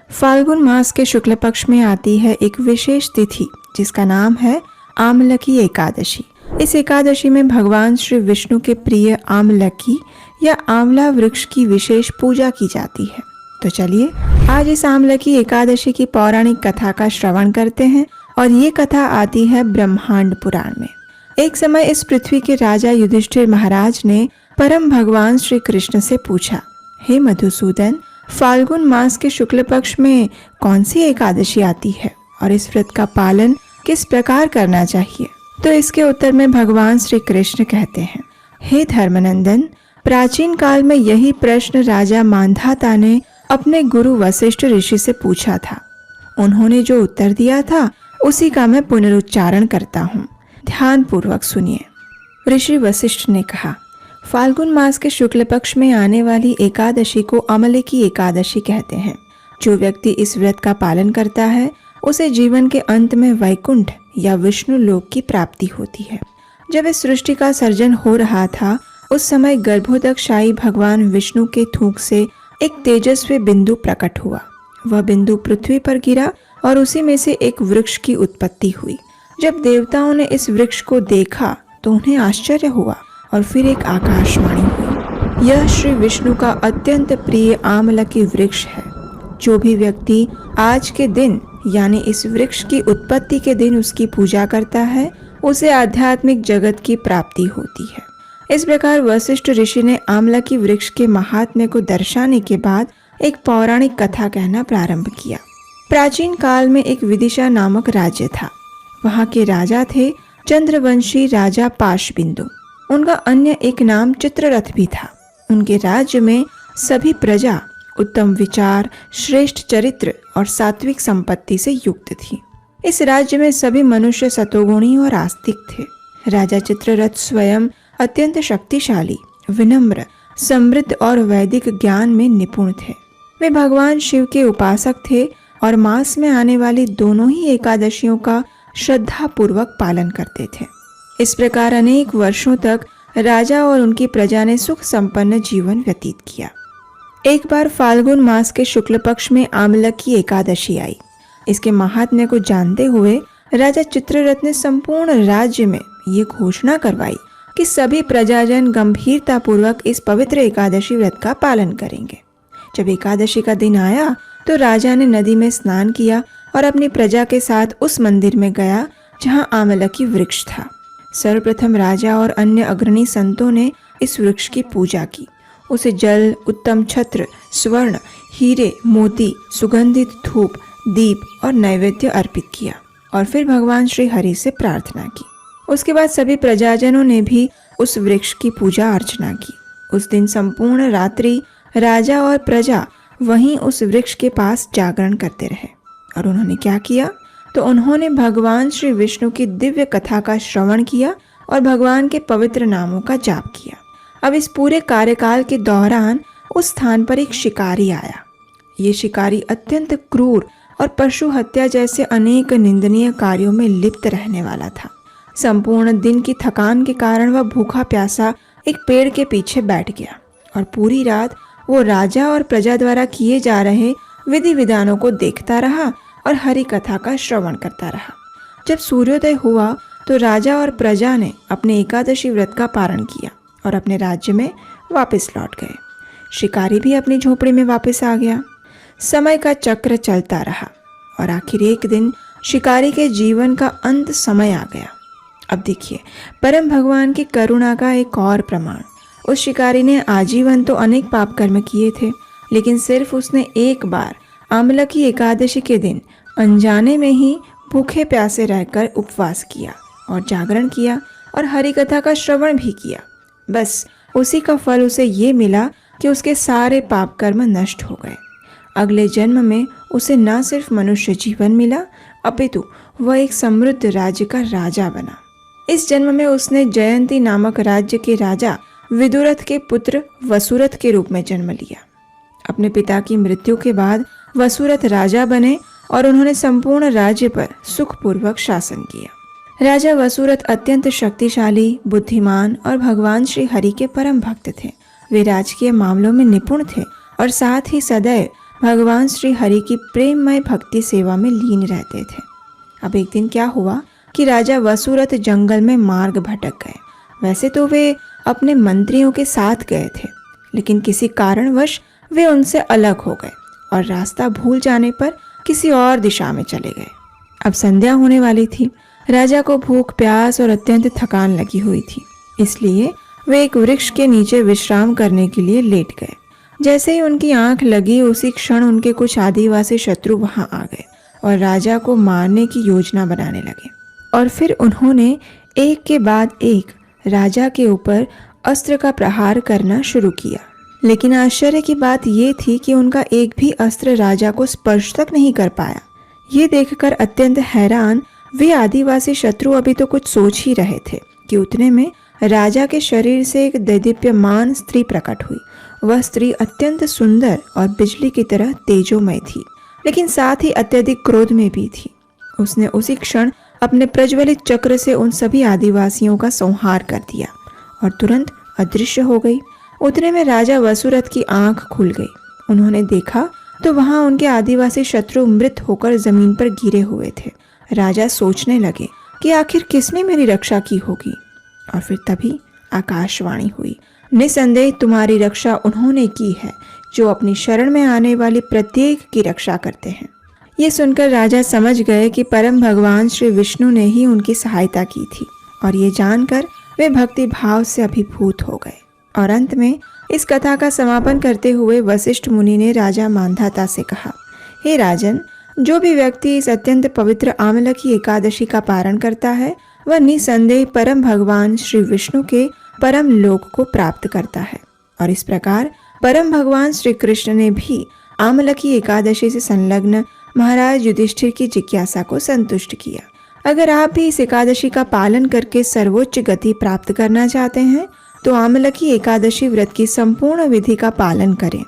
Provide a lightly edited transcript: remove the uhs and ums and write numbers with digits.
फाल्गुन मास के शुक्ल पक्ष में आती है एक विशेष तिथि जिसका नाम है आमलकी एकादशी। इस एकादशी में भगवान श्री विष्णु के प्रिय आमलकी या आंवला वृक्ष की विशेष पूजा की जाती है। तो चलिए आज इस आमलकी एकादशी की पौराणिक कथा का श्रवण करते हैं और ये कथा आती है ब्रह्मांड पुराण में। एक समय इस पृथ्वी के राजा युधिष्ठिर महाराज ने परम भगवान श्री कृष्ण से पूछा, हे मधुसूदन, फाल्गुन मास के शुक्ल पक्ष में कौन सी एकादशी आती है और इस व्रत का पालन किस प्रकार करना चाहिए? तो इसके उत्तर में भगवान श्री कृष्ण कहते हैं, हे धर्मनंदन, प्राचीन काल में यही प्रश्न राजा मांधाता ने अपने गुरु वशिष्ठ ऋषि से पूछा था। उन्होंने जो उत्तर दिया था उसी का मैं पुनरुच्चारण करता हूँ, ध्यान पूर्वक सुनिए। ऋषि वशिष्ठ ने कहा, फाल्गुन मास के शुक्ल पक्ष में आने वाली एकादशी को अमलकी एकादशी कहते हैं। जो व्यक्ति इस व्रत का पालन करता है उसे जीवन के अंत में वैकुंठ या विष्णु लोक की प्राप्ति होती है। जब इस सृष्टि का सर्जन हो रहा था उस समय गर्भोदकशायी भगवान विष्णु के थूक से एक तेजस्वी बिंदु प्रकट हुआ। वह बिंदु पृथ्वी पर गिरा और उसी में से एक वृक्ष की उत्पत्ति हुई। जब देवताओं ने इस वृक्ष को देखा तो उन्हें आश्चर्य हुआ और फिर एक आकाशवाणी हुई, यह श्री विष्णु का अत्यंत प्रिय आमलकी वृक्ष है। जो भी व्यक्ति आज के दिन यानी इस वृक्ष की उत्पत्ति के दिन उसकी पूजा करता है उसे आध्यात्मिक जगत की प्राप्ति होती है। इस प्रकार वशिष्ठ ऋषि ने आमलकी वृक्ष के महात्म्य को दर्शाने के बाद एक पौराणिक कथा कहना प्रारंभ किया। प्राचीन काल में एक विदिशा नामक राज्य था। वहाँ के राजा थे चंद्रवंशी राजा पाशबिंदु। उनका अन्य एक नाम चित्ररथ भी था। उनके राज्य में सभी प्रजा उत्तम विचार, श्रेष्ठ चरित्र और सात्विक संपत्ति से युक्त थी। इस राज्य में सभी मनुष्य सतोगुणी और आस्तिक थे। राजा चित्ररथ स्वयं अत्यंत शक्तिशाली, विनम्र, समृद्ध और वैदिक ज्ञान में निपुण थे। वे भगवान शिव के उपासक थे और मास में आने वाली दोनों ही एकादशियों का श्रद्धा पूर्वक पालन करते थे। इस प्रकार अनेक वर्षों तक राजा और उनकी प्रजा ने सुख संपन्न जीवन व्यतीत किया। एक बार फाल्गुन मास के शुक्ल पक्ष में आमलकी एकादशी आई। इसके महात्म्य को जानते हुए राजा चित्ररथ ने संपूर्ण राज्य में ये घोषणा करवाई कि सभी प्रजाजन गंभीरता पूर्वक इस पवित्र एकादशी व्रत का पालन करेंगे। जब एकादशी का दिन आया तो राजा ने नदी में स्नान किया और अपनी प्रजा के साथ उस मंदिर में गया जहां आमलकी वृक्ष था। सर्वप्रथम राजा और अन्य अग्रणी संतों ने इस वृक्ष की पूजा की। उसे जल, उत्तम छत्र, स्वर्ण, हीरे, मोती, सुगंधित धूप, दीप और नैवेद्य अर्पित किया और फिर भगवान श्री हरि से प्रार्थना की। उसके बाद सभी प्रजाजनों ने भी उस वृक्ष की पूजा अर्चना की। उस दिन संपूर्ण रात्रि राजा और प्रजा वहीं उस वृक्ष के पास जागरण करते रहे। और उन्होंने क्या किया? तो उन्होंने भगवान श्री विष्णु की दिव्य कथा का श्रवण किया और भगवान के पवित्र नामों का जाप किया। अब इस पूरे कार्यकाल के दौरान उस स्थान पर एक शिकारी आया। ये शिकारी अत्यंत क्रूर और पशु हत्या जैसे अनेक निंदनीय कार्यों में लिप्त रहने वाला था। संपूर्ण दिन की थकान के कारण वह भूखा प्यासा एक पेड़ के पीछे बैठ गया और पूरी रात वो राजा और प्रजा द्वारा किए जा रहे विधि विधानों को देखता रहा और हरि कथा का श्रवण करता रहा। जब सूर्योदय हुआ तो राजा और प्रजा ने अपने एकादशी व्रत का पारण किया और अपने राज्य में वापस लौट गए। शिकारी भी अपनी झोपड़ी में वापस आ गया। समय का चक्र चलता रहा और आखिर एक दिन शिकारी के जीवन का अंत समय आ गया। अब देखिए परम भगवान की करुणा का एक और प्रमाण। उस शिकारी ने आजीवन तो अनेक पाप कर्म किए थे, लेकिन सिर्फ उसने एक बार आमलकी एकादशी के दिन अनजाने में ही भूखे प्यासे रहकर उपवास किया और जागरण किया और हरि कथा का श्रवण भी किया। बस उसी का फल उसे ये मिला कि उसके सारे पाप कर्म नष्ट हो गए। अगले जन्म में उसे न सिर्फ मनुष्य जीवन मिला अपितु वह एक समृद्ध राज्य का राजा बना। इस जन्म में उसने जयंती नामक राज्य के राजा विदुरथ के पुत्र वसुरथ के रूप में जन्म लिया। अपने पिता की मृत्यु के बाद वसुरथ राजा बने और उन्होंने संपूर्ण राज्य पर सुखपूर्वक शासन किया। राजा वसुरथ अत्यंत शक्तिशाली, बुद्धिमान और भगवान श्री हरि के परम भक्त थे। वे राजकीय मामलों में निपुण थे और साथ ही सदैव भगवान श्री हरि की प्रेममय भक्ति सेवा में लीन रहते थे। अब एक दिन क्या हुआ कि राजा वसुरथ जंगल में मार्ग भटक गए। वैसे तो वे अपने मंत्रियों के साथ गए थे, लेकिन किसी कारणवश वे उनसे अलग हो गए और रास्ता भूल जाने पर किसी और दिशा में चले गए। अब संध्या होने वाली थी। राजा को भूख, प्यास और अत्यंत थकान लगी हुई थी, इसलिए वे एक वृक्ष के नीचे विश्राम करने के लिए लेट गए। जैसे ही उनकी आंख लगी, उसी क्षण उनके कुछ आदिवासी शत्रु वहां आ गए और राजा को मारने की योजना बनाने लगे। और फिर उन्होंने एक के बाद एक राजा के ऊपर अस्त्र का प्रहार करना शुरू किया। लेकिन आश्चर्य की बात यह थी कि उनका एक भी अस्त्र राजा को स्पर्श तक नहीं कर पाया। ये देखकर अत्यंत हैरान वे आदिवासी शत्रु अभी तो कुछ सोच ही रहे थे कि उतने में राजा के शरीर से एक दैदीप्यमान स्त्री प्रकट हुई। वह स्त्री अत्यंत सुंदर और बिजली की तरह तेजोमय थी, लेकिन साथ ही अत्यधिक क्रोध में भी थी। उसने उसी क्षण अपने प्रज्वलित चक्र से उन सभी आदिवासियों का संहार कर दिया और तुरंत अदृश्य हो गई। उतने में राजा वसुरथ की आंख खुल गई। उन्होंने देखा तो वहां उनके आदिवासी शत्रु मृत होकर जमीन पर गिरे हुए थे। राजा सोचने लगे कि आखिर किसने मेरी रक्षा की होगी। और फिर तभी आकाशवाणी हुई, निसंदेह तुम्हारी रक्षा उन्होंने की है जो अपनी शरण में आने वाली प्रत्येक की रक्षा करते हैं। ये सुनकर राजा समझ गए कि परम भगवान श्री विष्णु ने ही उनकी सहायता की थी और ये जानकर वे भक्ति भाव से अभिभूत हो गए। और अंत में इस कथा का समापन करते हुए वशिष्ठ मुनि ने राजा मांधाता से कहा, हे राजन, जो भी व्यक्ति इस अत्यंत पवित्र आमलकी एकादशी का पारण करता है वह निसंदेह परम भगवान श्री विष्णु के परम लोक को प्राप्त करता है। और इस प्रकार परम भगवान श्री कृष्ण ने भी आमलकी एकादशी से संलग्न महाराज युधिष्ठिर की जिज्ञासा को संतुष्ट किया। अगर आप भी इस एकादशी का पालन करके सर्वोच्च गति प्राप्त करना चाहते हैं तो आमलकी एकादशी व्रत की संपूर्ण विधि का पालन करें